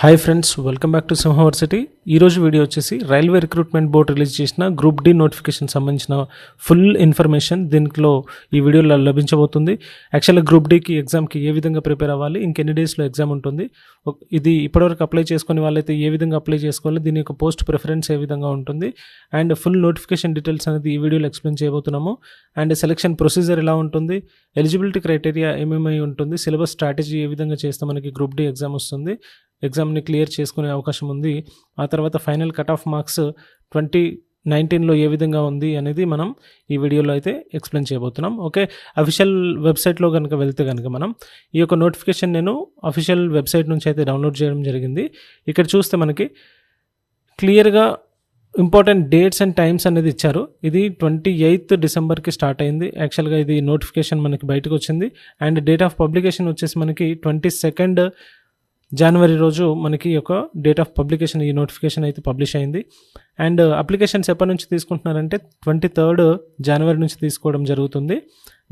Hi friends, welcome back to సింహవర్సిటీ. ఈరోజు video వచ్చేసి రైల్వే రిక్రూట్మెంట్ బోర్డ్ రిలీజ్ చేసిన గ్రూప్ డి నోటిఫికేషన్ సంబంధించిన ఫుల్ ఇన్ఫర్మేషన్ దీంట్లో ఈ వీడియోలో లభించబోతుంది. యాక్చువల్గా గ్రూప్ డికి ఎగ్జామ్కి ఏ విధంగా ప్రిపేర్ అవ్వాలి, ఇంకెన్ని డేస్లో ఎగ్జామ్ ఉంటుంది, ఇది ఇప్పటివరకు అప్లై చేసుకునే వాళ్ళైతే ఏ విధంగా అప్లై చేసుకోవాలి, దీని యొక్క పోస్ట్ ప్రిఫరెన్స్ ఏ విధంగా ఉంటుంది అండ్ ఫుల్ నోటిఫికేషన్ డీటెయిల్స్ అనేది ఈ వీడియోలో ఎక్స్ప్లెయిన్ చేయబోతున్నాము. అండ్ సెలక్షన్ ప్రొసీజర్ ఎలా ఉంటుంది, ఎలిజిబిలిటీ క్రైటీరియా ఏమేమి ఉంటుంది, సిలబస్ స్ట్రాటజీ ఏ విధంగా చేస్తే మనకి గ్రూప్ డి ఎగ్జామ్ వస్తుంది, ఎగ్జామ్ని క్లియర్ చేసుకునే అవకాశం ఉంది, ఆ తర్వాత ఫైనల్ కట్ ఆఫ్ మార్క్స్ 2019లో ఏ విధంగా ఉంది అనేది మనం ఈ వీడియోలో అయితే ఎక్స్ప్లెయిన్ చేయబోతున్నాం. ఓకే, అఫీషియల్ వెబ్సైట్లో కనుక వెళ్తే కనుక మనం ఈ యొక్క నోటిఫికేషన్ నేను అఫీషియల్ వెబ్సైట్ నుంచి అయితే డౌన్లోడ్ చేయడం జరిగింది. ఇక్కడ చూస్తే మనకి క్లియర్గా ఇంపార్టెంట్ డేట్స్ అండ్ టైమ్స్ అనేది ఇచ్చారు. ఇది 28th డిసెంబర్కి స్టార్ట్ అయింది. యాక్చువల్గా ఇది నోటిఫికేషన్ మనకి బయటకు వచ్చింది అండ్ డేట్ ఆఫ్ పబ్లికేషన్ వచ్చేసి మనకి 22nd జనవరి రోజు మనకి ఒక డేట్ ఆఫ్ పబ్లికేషన్ ఈ నోటిఫికేషన్ అయితే పబ్లిష్ అయింది. అండ్ అప్లికేషన్స్ ఎప్పటి నుంచి తీసుకుంటున్నారంటే 23rd జనవరి నుంచి తీసుకోవడం జరుగుతుంది.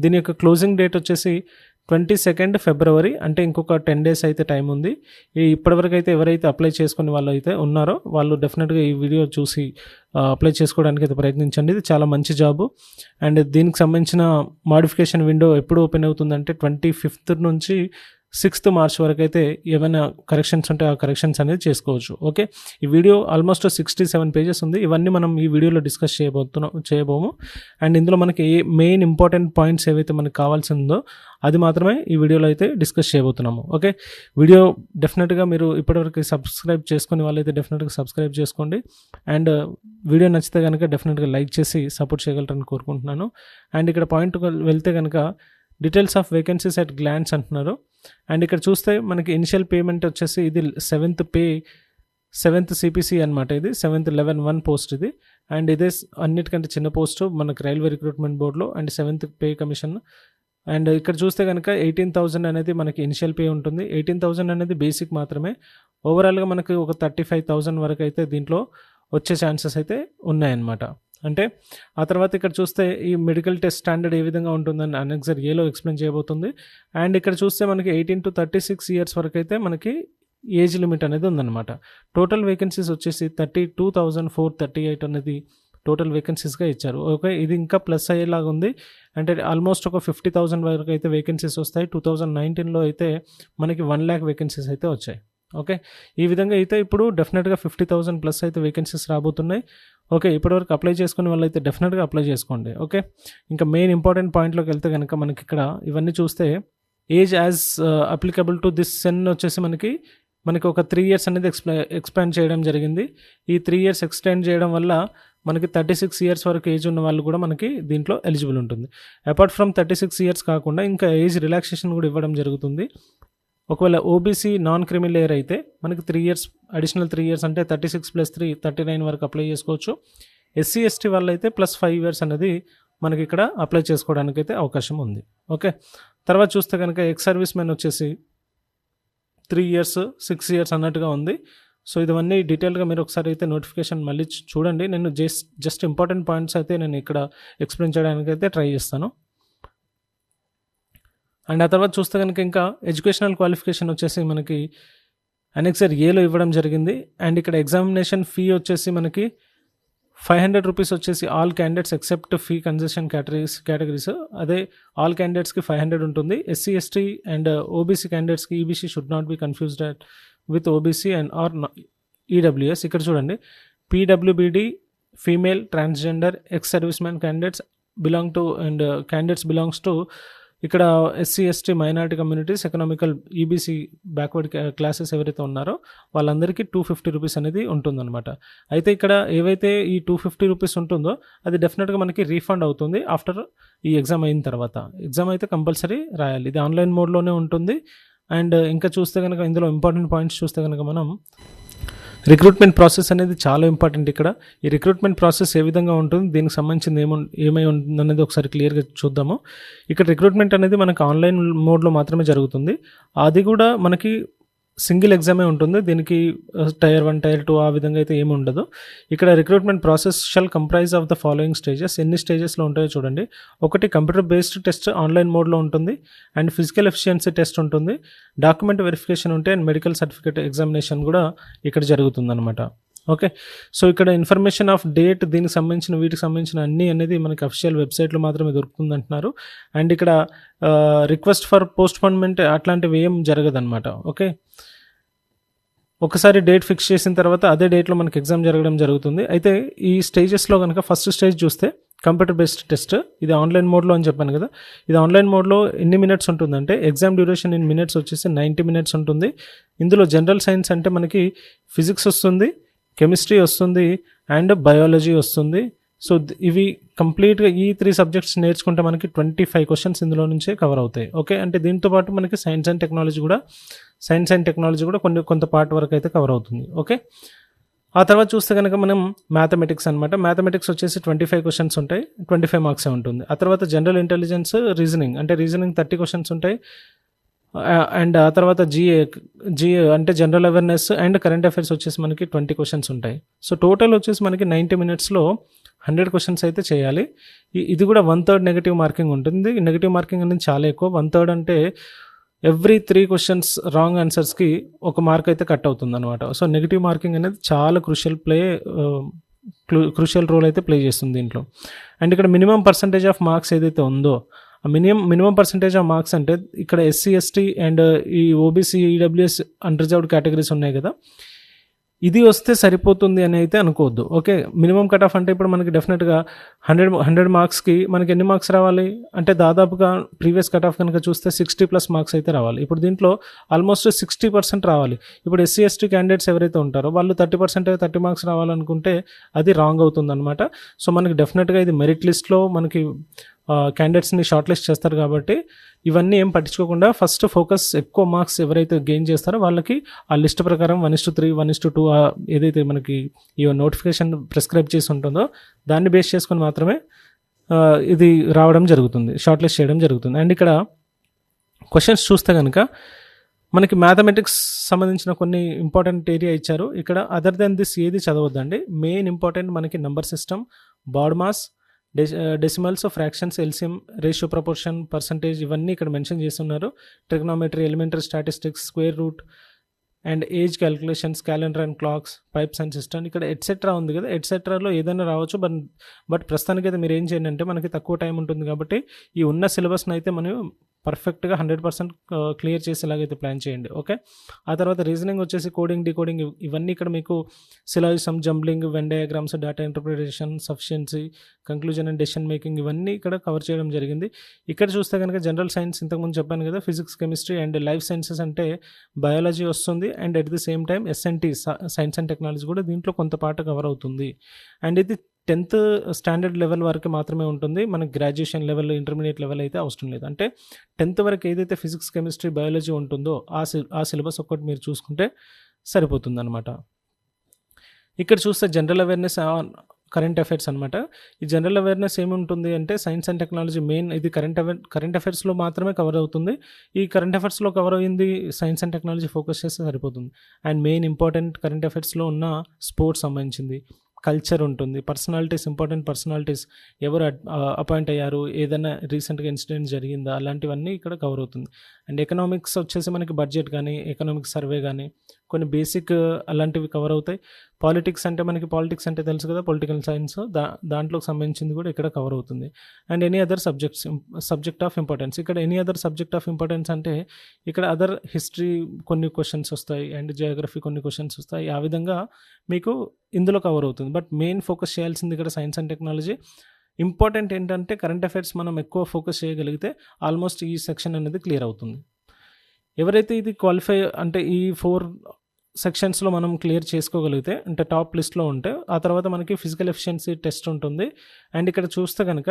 దీని యొక్క క్లోజింగ్ డేట్ వచ్చేసి 22nd ఫిబ్రవరి, అంటే ఇంకొక 10 days అయితే టైం ఉంది. ఇప్పటివరకు అయితే ఎవరైతే అప్లై చేసుకునే వాళ్ళు అయితే ఉన్నారో వాళ్ళు డెఫినెట్గా ఈ వీడియో చూసి అప్లై చేసుకోవడానికి అయితే ప్రయత్నించండి. ఇది చాలా మంచి జాబు. అండ్ దీనికి సంబంధించిన మాడిఫికేషన్ విండో ఎప్పుడు ఓపెన్ అవుతుందంటే 25th నుంచి 6th మార్చ్ వరకు అయితే ఏమైనా కరెక్షన్స్ ఉంటే ఆ కరెక్షన్స్ అనేది చేసుకోవచ్చు. ఓకే, ఈ వీడియో ఆల్మోస్ట్ 67 pages ఉంది. ఇవన్నీ మనం ఈ వీడియోలో డిస్కస్ చేయబోము. అండ్ ఇందులో మనకి మెయిన్ ఇంపార్టెంట్ పాయింట్స్ ఏవైతే మనకు కావాల్సి ఉందో అది మాత్రమే ఈ వీడియోలో అయితే డిస్కస్ చేయబోతున్నాము. ఓకే, వీడియో డెఫినెట్గా మీరు ఇప్పటివరకు సబ్స్క్రైబ్ చేసుకునే వాళ్ళైతే డెఫినెట్గా సబ్స్క్రైబ్ చేసుకోండి. అండ్ వీడియో నచ్చితే కనుక డెఫినెట్గా లైక్ చేసి సపోర్ట్ చేయగలరని కోరుకుంటున్నాను. అండ్ ఇక్కడ పాయింట్ వెళ్తే కనుక details of vacancies at glance అంటున్నారు. అండ్ ఇక్కడ చూస్తే మనకి ఇనిషియల్ పేమెంట్ వచ్చేసి ఇది 7th CPC అనమాట. ఇది 7th 11-1 పోస్ట్ ఇది. అండ్ ఇదే అన్నిటికంటే చిన్న పోస్టు మనకి రైల్వే రిక్రూట్మెంట్ బోర్డులో. And 7th pay commission. And ఇక్కడ చూస్తే కనుక 18,000 అనేది మనకి ఇనిషియల్ పే ఉంటుంది. 18,000 అనేది బేసిక్ మాత్రమే. ఓవరాల్గా మనకి ఒక 35,000 వరకు అయితే దీంట్లో వచ్చే ఛాన్సెస్ అయితే ఉన్నాయన్నమాట. అంటే ఆ తర్వాత ఇక్కడ చూస్తే ఈ మెడికల్ టెస్ట్ స్టాండర్డ్ ఏ విధంగా ఉంటుందని అనెక్సర్ ఏలో ఎక్స్ప్లెయిన్ చేయబోతుంది. అండ్ ఇక్కడ చూస్తే మనకి 18 to 36 years వరకు అయితే మనకి ఏజ్ లిమిట్ అనేది ఉందన్నమాట. టోటల్ వేకెన్సీస్ వచ్చేసి 32,438 అనేది టోటల్ వేకెన్సీస్గా ఇచ్చారు. ఓకే, ఇది ఇంకా ప్లస్ అయ్యేలాగా ఉంది. అంటే ఆల్మోస్ట్ ఒక 50,000 వరకు అయితే వేకెన్సీస్ వస్తాయి. 2019లో అయితే మనకి 1 lakh వేకెన్సీస్ అయితే వచ్చాయి. ఓకే, ఈ విధంగా అయితే ఇప్పుడు డెఫినెట్గా 50,000 ప్లస్ అయితే వేకెన్సీస్ రాబోతున్నాయి. ఓకే, ఇప్పటివరకు అప్లై చేసుకునే వాళ్ళు అయితే డెఫినెట్గా అప్లై చేసుకోండి. ఓకే, ఇంకా మెయిన్ ఇంపార్టెంట్ పాయింట్లోకి వెళ్తే కనుక మనకి ఇక్కడ ఇవన్నీ చూస్తే age as applicable to this సెన్ వచ్చేసి మనకి ఒక 3 years అనేది ఎక్స్పాండ్ చేయడం జరిగింది. ఈ 3 years ఎక్స్టెండ్ చేయడం వల్ల మనకి 36 years వరకు ఏజ్ ఉన్న వాళ్ళు కూడా మనకి దీంట్లో ఎలిజిబుల్ ఉంటుంది. అపార్ట్ ఫ్రమ్ 36 years కాకుండా ఇంకా ఏజ్ రిలాక్సేషన్ కూడా ఇవ్వడం జరుగుతుంది. ఒకవేళ ఓబీసీ నాన్ క్రిమి లేయర్ అయితే మనకి 3 years అడిషనల్ 3 years అంటే 36 + 3 39 వరకు అప్లై చేసుకోవచ్చు. SC ST వాళ్ళు అయితే +5 years అనేది మనకి ఇక్కడ అప్లై చేసుకోవడానికి అయితే అవకాశం ఉంది. ఓకే, తర్వాత చూస్తే కనుక ఎక్స్ సర్వీస్ మెన్ వచ్చేసి 3 years 6 years అన్నట్టుగా ఉంది. సో ఇవన్నీ డీటెయిల్గా మీరు ఒకసారి అయితే నోటిఫికేషన్ మళ్ళీ చూడండి. నేను జస్ట్ ఇంపార్టెంట్ పాయింట్స్ అయితే నేను ఇక్కడ ఎక్స్ప్లెయిన్ చేయడానికి అయితే ట్రై చేస్తాను. అండ్ ఆ తర్వాత చూస్తే కనుక ఇంకా ఎడ్యుకేషనల్ క్వాలిఫికేషన్ వచ్చేసి మనకి అనెక్సర్ ఏలో ఇవ్వడం జరిగింది. అండ్ ఇక్కడ ఎగ్జామినేషన్ ఫీ వచ్చేసి మనకి 500 rupees వచ్చేసి all candidates except fee concession categories. అదే ఆల్ క్యాండిడేట్స్కి 500 ఉంటుంది. SC ST అండ్ OBC క్యాండిడేట్స్కి EBC should not be confused with OBC and or EWS. ఇక్కడ చూడండి, PWBD female transgender ex service man candidates belong to and candidates belongs to ఇక్కడ SC ST minority communities economical EBC backward classes ఎవరైతే ఉన్నారో వాళ్ళందరికీ 250 rupees అనేది ఉంటుందన్నమాట. అయితే ఇక్కడ ఏవైతే ఈ 250 rupees ఉంటుందో అది డెఫినెట్గా మనకి రీఫండ్ అవుతుంది ఆఫ్టర్ ఈ ఎగ్జామ్ అయిన తర్వాత. ఎగ్జామ్ అయితే కంపల్సరీ రాయాలి. ఇది ఆన్లైన్ మోడ్లోనే ఉంటుంది. అండ్ ఇంకా చూస్తే కనుక ఇందులో ఇంపార్టెంట్ పాయింట్స్ చూస్తే కనుక మనం రిక్రూట్మెంట్ ప్రాసెస్ అనేది చాలా ఇంపార్టెంట్. ఇక్కడ ఈ రిక్రూట్మెంట్ ప్రాసెస్ ఏ విధంగా ఉంటుంది, దీనికి సంబంధించింది ఏమై ఉంటుంది అనేది ఒకసారి క్లియర్గా చూద్దాము. ఇక్కడ రిక్రూట్మెంట్ అనేది మనకి ఆన్లైన్ మోడ్లో మాత్రమే జరుగుతుంది. అది కూడా మనకి సింగిల్ ఎగ్జామే ఉంటుంది. దీనికి టైర్ 1, టైర్ 2 ఆ విధంగా అయితే ఏమి ఉండదు. ఇక్కడ recruitment process shall comprise of the following stages. ఎన్ని స్టేజెస్లో ఉంటాయో చూడండి. ఒకటి కంప్యూటర్ బేస్డ్ టెస్ట్ ఆన్లైన్ మోడ్లో ఉంటుంది, అండ్ ఫిజికల్ ఎఫిషియన్సీ టెస్ట్ ఉంటుంది, డాక్యుమెంట్ వెరిఫికేషన్ ఉంటే, అండ్ మెడికల్ సర్టిఫికేట్ ఎగ్జామినేషన్ కూడా ఇక్కడ జరుగుతుందన్నమాట. ఓకే, సో ఇక్కడ ఇన్ఫర్మేషన్ ఆఫ్ డేట్, దీనికి సంబంధించిన వీటికి సంబంధించిన అన్నీ అనేది మనకి అఫిషియల్ వెబ్సైట్లో మాత్రమే దొరుకుతుంది అంటున్నారు. అండ్ ఇక్కడ రిక్వెస్ట్ ఫర్ పోస్ట్పోన్మెంట్ అట్లాంటివి ఏం జరగదన్నమాట. ఓకే, ఒకసారి డేట్ ఫిక్స్ చేసిన తర్వాత అదే డేట్లో మనకి ఎగ్జామ్ జరగడం జరుగుతుంది. అయితే ఈ స్టేజెస్లో కనుక ఫస్ట్ స్టేజ్ చూస్తే కంప్యూటర్ బేస్డ్ టెస్ట్, ఇది ఆన్లైన్ మోడ్లో అని చెప్పాను కదా. ఇది ఆన్లైన్ మోడ్లో ఎన్ని మినిట్స్ ఉంటుందంటే ఎగ్జామ్ డ్యూరేషన్ ఇన్ మినిట్స్ వచ్చేసి 90 మినిట్స్ ఉంటుంది. ఇందులో జనరల్ సైన్స్ అంటే మనకి ఫిజిక్స్ వస్తుంది, కెమిస్ట్రీ వస్తుంది, అండ్ బయాలజీ వస్తుంది. సో ఇవి కంప్లీట్గా ఈ 3 సబ్జెక్ట్స్ నేర్చుకుంటే మనకి 25 క్వశ్చన్స్ ఇందులో నుంచే కవర్ అవుతాయి. ఓకే, అంటే దీంతో పాటు మనకి సైన్స్ అండ్ టెక్నాలజీ కూడా కొంత పార్ట్ వరకు అయితే కవర్ అవుతుంది. ఓకే, ఆ తర్వాత చూస్తే కనుక మనం మ్యాథమెటిక్స్ అనమాట. మ్యాథమెటిక్స్ వచ్చేసి 25 క్వశ్చన్స్ ఉంటాయి, 25 మార్క్సే ఉంటుంది. ఆ తర్వాత జనరల్ ఇంటెలిజెన్స్, రీజనింగ్ 30 క్వశ్చన్స్ ఉంటాయి. అండ్ ఆ తర్వాత జిఏ అంటే general awareness and current affairs వచ్చేసి మనకి 20 క్వశ్చన్స్ ఉంటాయి. సో టోటల్ వచ్చేసి మనకి 90 మినిట్స్లో 100 క్వశ్చన్స్ అయితే చేయాలి. ఇది కూడా 1/3 నెగిటివ్ మార్కింగ్ ఉంటుంది. నెగిటివ్ మార్కింగ్ అనేది చాలా ఎక్కువ. 1/3 అంటే ఎవ్రీ 3 క్వశ్చన్స్ రాంగ్ ఆన్సర్స్కి 1 మార్క్ అయితే కట్ అవుతుంది అనమాట. సో నెగిటివ్ మార్కింగ్ అనేది చాలా క్రూషియల్ రోల్ అయితే ప్లే చేస్తుంది దీంట్లో. అండ్ ఇక్కడ మినిమం పర్సంటేజ్ ఆఫ్ మార్క్స్ ఏదైతే ఉందో, మినిమం పర్సంటేజ్ ఆఫ్ మార్క్స్ అంటే ఇక్కడ ఎస్సీ, ఎస్టీ అండ్ ఈ ఓబీసీ, ఈడబ్ల్యూఎస్ అన్రిజర్వ్డ్ కేటగిరీస్ ఉన్నాయి కదా, ఇది వస్తే సరిపోతుంది అని అయితే అనుకోవద్దు. ఓకే, మినిమం కట్ ఆఫ్ అంటే ఇప్పుడు మనకి డెఫినెట్గా 100 మార్క్స్కి మనకి ఎన్ని మార్క్స్ రావాలి అంటే దాదాపుగా ప్రీవియస్ కట్ ఆఫ్ కనుక చూస్తే 60+ మార్క్స్ అయితే రావాలి. ఇప్పుడు దీంట్లో ఆల్మోస్ట్ 60% రావాలి. ఇప్పుడు ఎస్సీ, ఎస్టీ క్యాండిడేట్స్ ఎవరైతే ఉంటారో వాళ్ళు 30% 30 మార్క్స్ రావాలనుకుంటే అది రాంగ్ అవుతుంది అనమాట. సో మనకి డెఫినెట్గా ఇది మెరిట్ లిస్ట్లో మనకి క్యాండిడేట్స్ని షార్ట్ లిస్ట్ చేస్తారు కాబట్టి ఇవన్నీ ఏం పట్టించుకోకుండా ఫస్ట్ ఫోకస్ ఎక్కువ మార్క్స్ ఎవరైతే గెయిన్ చేస్తారో వాళ్ళకి ఆ లిస్ట్ ప్రకారం 1:3, 1:2 ఏదైతే మనకి ఈ నోటిఫికేషన్ ప్రిస్క్రైబ్ చేసి ఉంటుందో దాన్ని బేస్ చేసుకొని మాత్రమే ఇది రావడం జరుగుతుంది, షార్ట్ లిస్ట్ చేయడం జరుగుతుంది. అండ్ ఇక్కడ క్వశ్చన్స్ చూస్తే కనుక మనకి మ్యాథమెటిక్స్ సంబంధించిన కొన్ని ఇంపార్టెంట్ ఏరియా ఇచ్చారు. ఇక్కడ అదర్ దెన్ దిస్ ఏది చదవద్దండి. మెయిన్ ఇంపార్టెంట్ మనకి number system, BODMAS, decimals, fractions, LCM, ratio, proportion, percentage ఇవన్నీ ఇక్కడ మెన్షన్ చేస్తున్నారు. Trigonometry, elementary statistics, square root and age calculations, calendar and clocks, pipes and system. ఇక్కడ etcetera ఉంది కదా, ఎట్సెట్రాలో ఏదైనా రావచ్చు. బట్ ప్రస్తుతానికైతే మీరు ఏం చేయండి అంటే మనకి తక్కువ టైం ఉంటుంది కాబట్టి ఈ ఉన్న సిలబస్ని అయితే మనం పర్ఫెక్ట్గా 100% క్లియర్ చేసేలాగైతే ప్లాన్ చేయండి. ఓకే, ఆ తర్వాత రీజనింగ్ వచ్చేసి కోడింగ్, డీకోడింగ్ ఇవన్నీ ఇక్కడ మీకు syllogism, jumbling, Venn diagrams, data interpretation, sufficiency, conclusion and decision making ఇవన్నీ ఇక్కడ కవర్ చేయడం జరిగింది. ఇక్కడ చూస్తే కనుక జనరల్ సైన్స్ ఇంతకుముందు చెప్పాను కదా, physics, chemistry and life sciences అంటే బయాలజీ వస్తుంది. And at the same time SNT, science and technology కూడా దీంట్లో కొంత పాట కవర్ అవుతుంది. అండ్ ఇది 10th స్టాండర్డ్ లెవెల్ వరకు మాత్రమే ఉంటుంది. మనకి గ్రాడ్యుయేషన్ లెవెల్, ఇంటర్మీడియట్ లెవెల్ అయితే అవసరం లేదు. అంటే 10th వరకు ఏదైతే ఫిజిక్స్, కెమిస్ట్రీ, బయాలజీ ఉంటుందో ఆ సిలబస్ ఒక్కటి మీరు చూసుకుంటే సరిపోతుంది అనమాట. ఇక్కడ చూస్తే జనరల్ అవేర్నెస్, కరెంట్ అఫైర్స్ అనమాట. ఈ జనరల్ అవేర్నెస్ ఏముంటుంది అంటే సైన్స్ అండ్ టెక్నాలజీ మెయిన్ ఇది కరెంట్ అఫైర్స్లో మాత్రమే కవర్ అవుతుంది. ఈ కరెంట్ అఫైర్స్లో కవర్ అయింది సైన్స్ అండ్ టెక్నాలజీ ఫోకస్ చేస్తే సరిపోతుంది. అండ్ మెయిన్ ఇంపార్టెంట్ కరెంట్ అఫైర్స్లో ఉన్న స్పోర్ట్స్ సంబంధించింది, కల్చర్ ఉంటుంది, పర్సనాలిటీస్, ఇంపార్టెంట్ పర్సనాలిటీస్ ఎవరు అపాయింట్ అయ్యారు, ఏదైనా రీసెంట్గా ఇన్సిడెంట్ జరిగిందా, అలాంటివన్నీ ఇక్కడ కవర్ అవుతుంది. అండ్ ఎకనామిక్స్ వచ్చేసి మనకి బడ్జెట్ కానీ, ఎకనామిక్ సర్వే కానీ కొన్ని బేసిక్ అలాంటివి కవర్ అవుతాయి. పాలిటిక్స్ అంటే తెలుసు కదా, పొలిటికల్ సైన్స్, దాంట్లోకి సంబంధించింది కూడా ఇక్కడ కవర్ అవుతుంది. And any other subject of importance. ఇక్కడ any other subject of importance అంటే ఇక్కడ అదర్ హిస్టరీ కొన్ని క్వశ్చన్స్ వస్తాయి అండ్ జియోగ్రఫీ కొన్ని క్వశ్చన్స్ వస్తాయి. ఆ విధంగా మీకు ఇందులో కవర్ అవుతుంది. బట్ మెయిన్ ఫోకస్ చేయాల్సింది ఇక్కడ సైన్స్ అండ్ టెక్నాలజీ. ఇంపార్టెంట్ ఏంటంటే కరెంట్ అఫైర్స్ మనం ఎక్కువ ఫోకస్ చేయగలిగితే ఆల్మోస్ట్ ఈ సెక్షన్ అనేది క్లియర్ అవుతుంది. ఎవరైతే ఇది క్వాలిఫై అంటే ఈ 4 సెక్షన్స్లో మనం క్లియర్ చేసుకోగలిగితే అంటే టాప్ లిస్ట్లో ఉంటే ఆ తర్వాత మనకి ఫిజికల్ ఎఫిషియన్సీ టెస్ట్ ఉంటుంది. అండ్ ఇక్కడ చూస్తే కనుక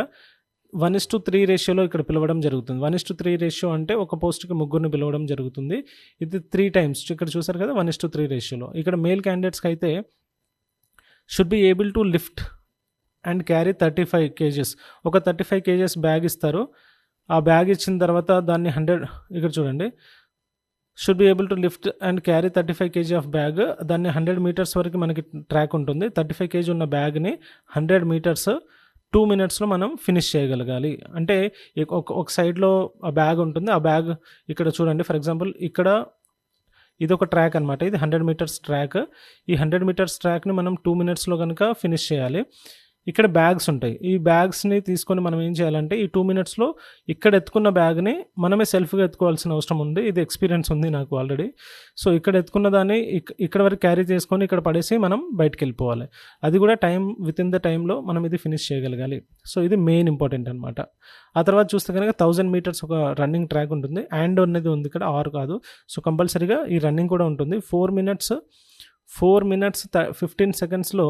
1:3 రేషియోలో ఇక్కడ పిలవడం జరుగుతుంది. 1:3 రేషియో అంటే ఒక పోస్ట్కి 3 పిలవడం జరుగుతుంది. ఇది 3 టైమ్స్ ఇక్కడ చూసారు కదా 1:3 రేషియోలో. ఇక్కడ మేల్ క్యాండిడేట్స్కి అయితే should be able to lift and carry 35 kgs. ఒక 35 kgs బ్యాగ్ ఇస్తారు. ఆ బ్యాగ్ ఇచ్చిన తర్వాత దాన్ని 100 ఇక్కడ చూడండి should be able to lift and carry 35 kg of bag. దాన్ని 100 మీటర్స్ వరకు మనకి ట్రాక్ ఉంటుంది. 35 kg ఉన్న బ్యాగ్ని 100 మీటర్స్ 2 minutesలో మనం ఫినిష్ చేయగలగాలి. అంటే ఒక సైడ్లో ఆ బ్యాగ్ ఉంటుంది. ఆ బ్యాగ్ ఇక్కడ చూడండి, ఫర్ ఎగ్జాంపుల్ ఇక్కడ ఇదొక ట్రాక్ అనమాట. ఇది 100 మీటర్స్ ట్రాక్. ఈ 100 మీటర్స్ ట్రాక్ని మనం 2 minutesలో కనుక ఫినిష్ చేయాలి. ఇక్కడ బ్యాగ్స్ ఉంటాయి. ఈ బ్యాగ్స్ని తీసుకొని మనం ఏం చేయాలంటే ఈ 2 minutesలో ఇక్కడ ఎత్తుకున్న బ్యాగ్ని మనమే సెల్ఫ్గా ఎత్తుకోవాల్సిన అవసరం ఉంది. ఇది ఎక్స్పీరియన్స్ ఉంది నాకు ఆల్రెడీ. సో ఇక్కడ ఎత్తుకున్న దాన్ని ఇక్కడ వరకు క్యారీ చేసుకొని ఇక్కడ పడేసి మనం బయటకు వెళ్ళిపోవాలి. అది కూడా విత్ ఇన్ ద టైంలో మనం ఇది ఫినిష్ చేయగలగాలి. సో ఇది మెయిన్ ఇంపార్టెంట్ అనమాట. ఆ తర్వాత చూస్తే కనుక 1000 meters ఒక రన్నింగ్ ట్రాక్ ఉంటుంది. అండ్ అనేది ఉంది ఇక్కడ, ఆర్ కాదు. సో కంపల్సరీగా ఈ రన్నింగ్ కూడా ఉంటుంది. 4 minutes 15 secondsలో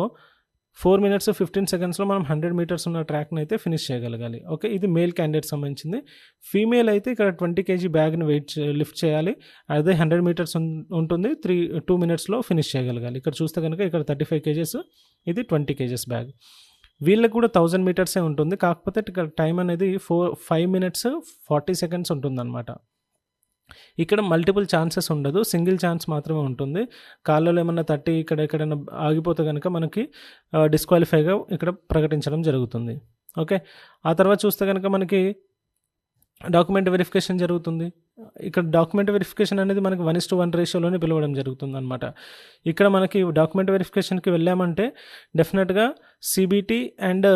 4 minutes 15 secondsలో మనం 100 meters ఉన్న ట్రాక్ని అయితే ఫినిష్ చేయగలగాలి. ఓకే, ఇది మేల్ క్యాండిడేట్ సంబంధించింది. ఫీమేల్ అయితే ఇక్కడ 20 kg బ్యాగ్ని లిఫ్ట్ చేయాలి. అదే 100 meters ఉంటుంది. 2 minutesలో ఫినిష్ చేయగలగాలి. ఇక్కడ చూస్తే కనుక ఇక్కడ 35 kgs, ఇది 20 kgs బ్యాగ్. వీళ్ళకి కూడా 1000 meters ఉంటుంది. కాకపోతే ఇక్కడ టైం అనేది 5 minutes 40 seconds ఉంటుందన్నమాట. ఇక్కడ మల్టిపుల్ ఛాన్సెస్ ఉండదు, సింగిల్ ఛాన్స్ మాత్రమే ఉంటుంది. కాళ్ళలో ఏమన్నా తట్టి ఇక్కడ ఎక్కడైనా ఆగిపోతే కనుక మనకి డిస్క్వాలిఫైగా ఇక్కడ ప్రకటించడం జరుగుతుంది. ఓకే, ఆ తర్వాత చూస్తే కనుక మనకి డాక్యుమెంట్ వెరిఫికేషన్ జరుగుతుంది. ఇక్కడ డాక్యుమెంట్ వెరిఫికేషన్ అనేది మనకి 1:1 రేషియోలోనే పిలవడం జరుగుతుంది అనమాట. ఇక్కడ మనకి డాక్యుమెంట్ వెరిఫికేషన్కి వెళ్ళామంటే డెఫినెట్గా సిబిటి అండ్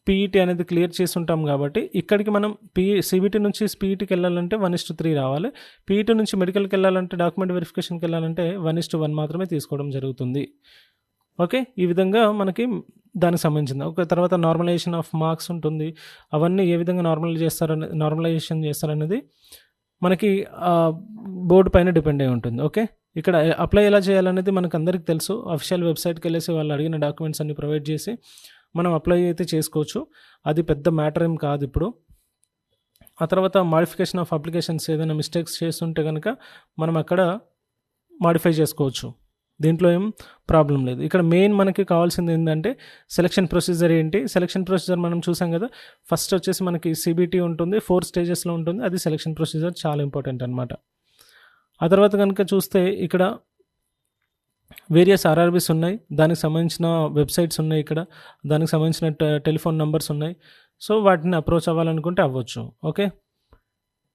పీఈటీ అనేది క్లియర్ చేసి ఉంటాం కాబట్టి ఇక్కడికి మనం సిబిటి నుంచి పీఈటీకి వెళ్ళాలంటే 1:3 రావాలి. పీఈటీ నుంచి మెడికల్కి వెళ్ళాలంటే డాక్యుమెంట్ వెరిఫికేషన్కి వెళ్ళాలంటే 1:1 మాత్రమే తీసుకోవడం జరుగుతుంది. ఓకే, ఈ విధంగా మనకి దానికి సంబంధించింది. ఒక తర్వాత నార్మలైజేషన్ ఆఫ్ మార్క్స్ ఉంటుంది. అవన్నీ ఏ విధంగా నార్మలైజేషన్ చేస్తారనేది మనకి బోర్డు పైన డిపెండ్ అయి ఉంటుంది. ఓకే, ఇక్కడ అప్లై ఎలా చేయాలనేది మనకు అందరికీ తెలుసు. అఫీషియల్ వెబ్సైట్కి వెళ్ళేసి వాళ్ళు అడిగిన డాక్యుమెంట్స్ అన్ని ప్రొవైడ్ చేసి మనం అప్లై అయితే చేసుకోవచ్చు. అది పెద్ద మ్యాటర్ ఏం కాదు ఇప్పుడు. ఆ తర్వాత మాడిఫికేషన్ ఆఫ్ అప్లికేషన్స్, ఏదైనా మిస్టేక్స్ చేస్తుంటే కనుక మనం అక్కడ మాడిఫై చేసుకోవచ్చు. దీంట్లో ఏం ప్రాబ్లం లేదు. ఇక్కడ మెయిన్ మనకి కావాల్సింది ఏంటంటే సెలక్షన్ ప్రొసీజర్ ఏంటి. సెలక్షన్ ప్రొసీజర్ మనం చూసాం కదా. ఫస్ట్ వచ్చేసి మనకి సిబిటి ఉంటుంది, 4 stagesలో ఉంటుంది. అది సెలక్షన్ ప్రొసీజర్ చాలా ఇంపార్టెంట్ అనమాట. ఆ తర్వాత కనుక చూస్తే ఇక్కడ వేరియస్ ఆర్ఆర్బీస్ ఉన్నాయి, దానికి సంబంధించిన వెబ్సైట్స్ ఉన్నాయి, ఇక్కడ దానికి సంబంధించిన టెలిఫోన్ నెంబర్స్ ఉన్నాయి. సో వాటిని అప్రోచ్ అవ్వాలనుకుంటే అవ్వచ్చు. ఓకే,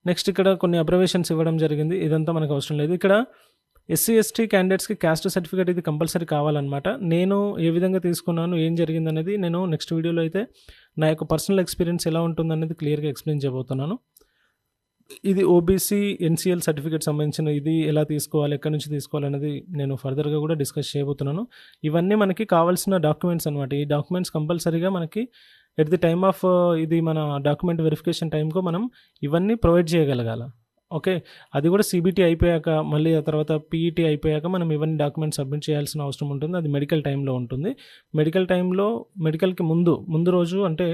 నెక్స్ట్ ఇక్కడ కొన్ని అబ్జర్వేషన్స్ ఇవ్వడం జరిగింది. ఇదంతా మనకు అవసరం లేదు. ఇక్కడ SC/ST క్యాండిడేట్స్కి క్యాస్ట్ సర్టిఫికేట్ ఇది కంపల్సరీ కావాలన్నమాట. నేను ఏ విధంగా తీసుకున్నాను, ఏం జరిగింది అనేది నేను నెక్స్ట్ వీడియోలో అయితే నా యొక్క పర్సనల్ ఎక్స్పీరియన్స్ ఎలా ఉంటుందనేది క్లియర్గా ఎక్స్ప్లెయిన్ చేయబోతున్నాను. ఇది ఓబీసీ NCL సర్టిఫికేట్ సంబంధించిన ఇది ఎలా తీసుకోవాలి, ఎక్కడి నుంచి తీసుకోవాలనేది నేను ఫర్దర్గా కూడా డిస్కస్ చేయబోతున్నాను. ఇవన్నీ మనకి కావాల్సిన డాక్యుమెంట్స్ అనమాట. ఈ డాక్యుమెంట్స్ కంపల్సరీగా మనకి ఎట్ ది టైమ్ ఆఫ్ ఇది మన డాక్యుమెంట్ వెరిఫికేషన్ టైంకు మనం ఇవన్నీ ప్రొవైడ్ చేయగలగాల. ఓకే, అది కూడా సిబిటి అయిపోయాక, మళ్ళీ ఆ తర్వాత పీఈటీ అయిపోయాక మనం ఇవన్నీ డాక్యుమెంట్స్ సబ్మిట్ చేయాల్సిన అవసరం ఉంటుంది. అది మెడికల్ టైంలో ఉంటుంది. మెడికల్ టైంలో మెడికల్కి ముందు రోజు అంటే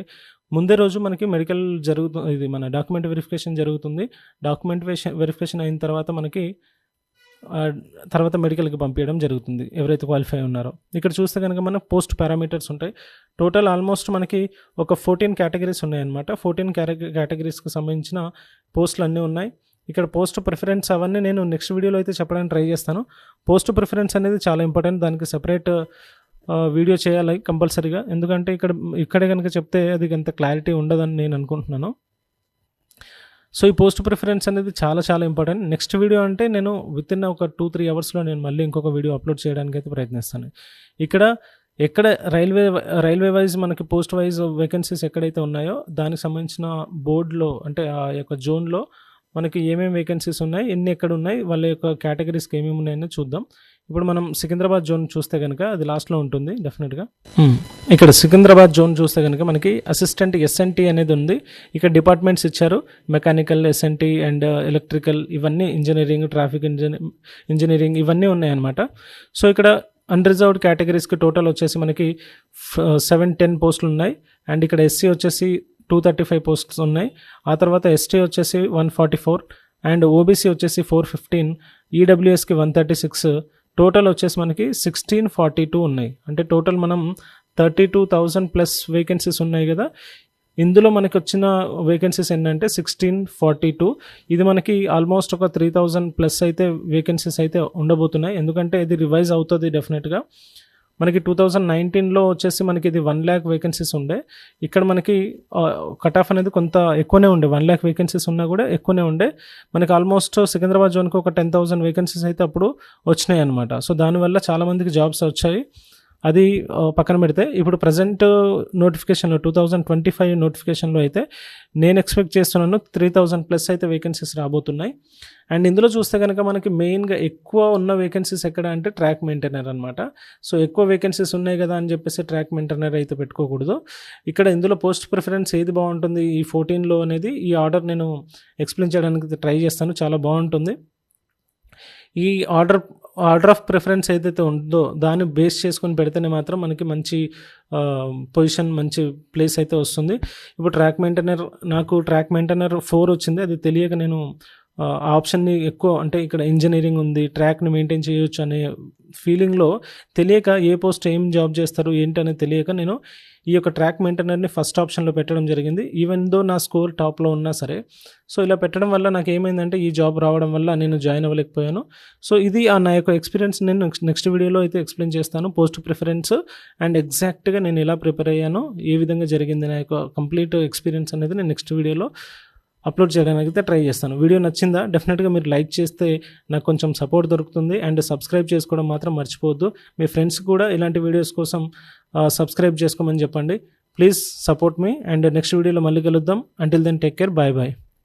ముందే రోజు మనకి మెడికల్ జరుగుతుంది. ఇది మన డాక్యుమెంట్ వెరిఫికేషన్ జరుగుతుంది. డాక్యుమెంట్ వెరిఫికేషన్ అయిన తర్వాత మనకి తర్వాత మెడికల్కి పంపించడం జరుగుతుంది ఎవరైతే క్వాలిఫై ఉన్నారో. ఇక్కడ చూస్తే కనుక మన పోస్ట్ పారామీటర్స్ ఉంటాయి. టోటల్ ఆల్మోస్ట్ మనకి ఒక 14 కేటగిరీస్ ఉన్నాయన్నమాట. 14 కేటగిరీస్కి సంబంధించిన పోస్టులు అన్నీ ఉన్నాయి. ఇక్కడ పోస్ట్ ప్రిఫరెన్స్ అవన్నీ నేను నెక్స్ట్ వీడియోలో అయితే చెప్పడానికి ట్రై చేస్తాను. పోస్ట్ ప్రిఫరెన్స్ అనేది చాలా ఇంపార్టెంట్. దానికి సెపరేట్ వీడియో చేయాలి కంపల్సరీగా. ఎందుకంటే ఇక్కడే కనుక చెప్తే అది అంత క్లారిటీ ఉండదని నేను అనుకుంటున్నాను. సో ఈ పోస్ట్ ప్రిఫరెన్స్ అనేది చాలా చాలా ఇంపార్టెంట్. నెక్స్ట్ వీడియో అంటే నేను విత్ ఇన్ ఒక 2-3 అవర్స్లో నేను మళ్ళీ ఇంకొక వీడియో అప్లోడ్ చేయడానికి అయితే ప్రయత్నిస్తాను. ఎక్కడ రైల్వే వైజ్ మనకి పోస్ట్ వైజ్ వేకెన్సీస్ ఎక్కడైతే ఉన్నాయో దానికి సంబంధించిన బోర్డులో అంటే ఆ యొక్క జోన్లో మనకి ఏమేమి వేకెన్సీస్ ఉన్నాయి, ఎన్ని ఎక్కడ ఉన్నాయి, వాళ్ళ యొక్క కేటగిరీస్కి ఏమేమి ఉన్నాయని చూద్దాం. ఇప్పుడు మనం సికింద్రాబాద్ జోన్ చూస్తే కనుక అది లాస్ట్లో ఉంటుంది డెఫినెట్గా. ఇక్కడ సికింద్రాబాద్ జోన్ చూస్తే కనుక మనకి అసిస్టెంట్ SNT అనేది ఉంది. ఇక్కడ డిపార్ట్మెంట్స్ ఇచ్చారు, మెకానికల్, SNT అండ్ ఎలక్ట్రికల్, ఇవన్నీ ఇంజనీరింగ్, ట్రాఫిక్ ఇంజనీరింగ్ ఇవన్నీ ఉన్నాయన్నమాట. సో ఇక్కడ అన్రిజర్వ్డ్ కేటగిరీస్కి టోటల్ వచ్చేసి మనకి 710 పోస్టులు ఉన్నాయి. అండ్ ఇక్కడ SC వచ్చేసి 235 పోస్ట్స్ ఉన్నాయి. ఆ తర్వాత ST వచ్చేసి 144 అండ్ OBC వచ్చేసి 415, EWSకి 136, టోటల్ వచ్చేసి మనకి 1642 ఉన్నాయి. అంటే టోటల్ మనం 32,000 ప్లస్ వేకెన్సీస్ ఉన్నాయి కదా. ఇందులో మనకి వచ్చిన వేకెన్సీస్ ఏంటంటే 1642. ఇది మనకి ఆల్మోస్ట్ ఒక 3000 ప్లస్ అయితే వేకెన్సీస్ అయితే ఉండబోతున్నాయి. ఎందుకంటే ఇది రివైజ్ అవుతుంది డెఫినెట్గా. మనకి 2019లో వచ్చేసి మనకి ఇది 1 lakh వేకెన్సీస్ ఉండే. ఇక్కడ మనకి కట్ ఆఫ్ అనేది కొంత ఎక్కువనే ఉండే. 1 lakh వేకెన్సీస్ ఉన్నా కూడా ఎక్కువనే ఉండే. మనకి ఆల్మోస్ట్ సికింద్రాబాద్ జోన్కి ఒక 10,000 వేకెన్సీస్ అయితే అప్పుడు వచ్చినాయి అనమాట. సో దానివల్ల చాలామందికి జాబ్స్ వచ్చాయి. అది పక్కన పెడితే ఇప్పుడు ప్రజెంట్ నోటిఫికేషన్లో 2025 నోటిఫికేషన్లో అయితే నేను ఎక్స్పెక్ట్ చేస్తున్నాను 3000 ప్లస్ అయితే వేకెన్సీస్ రాబోతున్నాయి. అండ్ ఇందులో చూస్తే కనుక మనకి మెయిన్గా ఎక్కువ ఉన్న వేకెన్సీస్ ఎక్కడ అంటే ట్రాక్ మెయింటైనర్ అనమాట. సో ఎక్కువ వేకెన్సీస్ ఉన్నాయి కదా అని చెప్పేసి ట్రాక్ మెయింటైనర్ అయితే పెట్టుకోకూడదు. ఇక్కడ ఇందులో పోస్ట్ ప్రిఫరెన్స్ ఏది బాగుంటుంది ఈ 14లో అనేది ఈ ఆర్డర్ నేను ఎక్స్ప్లెయిన్ చేయడానికి ట్రై చేస్తాను. చాలా బాగుంటుంది. ఈ ఆర్డర్ ఆఫ్ ప్రిఫరెన్స్ ఏదైతే ఉందో దాన్ని బేస్ చేసుకొని పెడితేనే మాత్రం మనకి మంచి పొజిషన్, మంచి ప్లేస్ అయితే వస్తుంది. ఇప్పుడు నాకు ట్రాక్ మెయింటైనర్ 4 వచ్చింది. అది తెలియక నేను ఆ ఆప్షన్ని ఎక్కువ అంటే ఇక్కడ ఇంజనీరింగ్ ఉంది, ట్రాక్ని మెయింటైన్ చేయొచ్చు అనే ఫీలింగ్లో తెలియక ఏ పోస్ట్ ఏం జాబ్ చేస్తారు ఏంటి అనేది తెలియక నేను ఈ యొక్క ట్రాక్ మెయింటైనర్ని ఫస్ట్ ఆప్షన్లో పెట్టడం జరిగింది. ఈవెన్ దో నా స్కోర్ టాప్లో ఉన్నా సరే. సో ఇలా పెట్టడం వల్ల నాకు ఏమైందంటే ఈ జాబ్ రావడం వల్ల నేను జాయిన్ అవ్వలేకపోయాను. సో ఇది నా యొక్క ఎక్స్పీరియన్స్ నేను నెక్స్ట్ వీడియోలో అయితే ఎక్స్ప్లెయిన్ చేస్తాను. పోస్ట్ ప్రిఫరెన్స్ అండ్ ఎగ్జాక్ట్గా నేను ఎలా ప్రిపేర్ అయ్యానో, ఏ విధంగా జరిగింది నా యొక్క కంప్లీట్ ఎక్స్పీరియన్స్ అనేది నేను నెక్స్ట్ వీడియోలో అప్లోడ్ చేయడానికి అయితే ట్రై చేస్తాను. వీడియో నచ్చిందా? డెఫినెట్గా మీరు లైక్ చేస్తే నాకు కొంచెం సపోర్ట్ దొరుకుతుంది. అండ్ సబ్స్క్రైబ్ చేసుకోవడం మాత్రం మర్చిపోవద్దు. మీ ఫ్రెండ్స్ కూడా ఇలాంటి వీడియోస్ కోసం సబ్స్క్రైబ్ చేసుకోమని చెప్పండి. Please support me. And next వీడియోలో మళ్ళీ కలుద్దాం. Until then take care. Bye bye.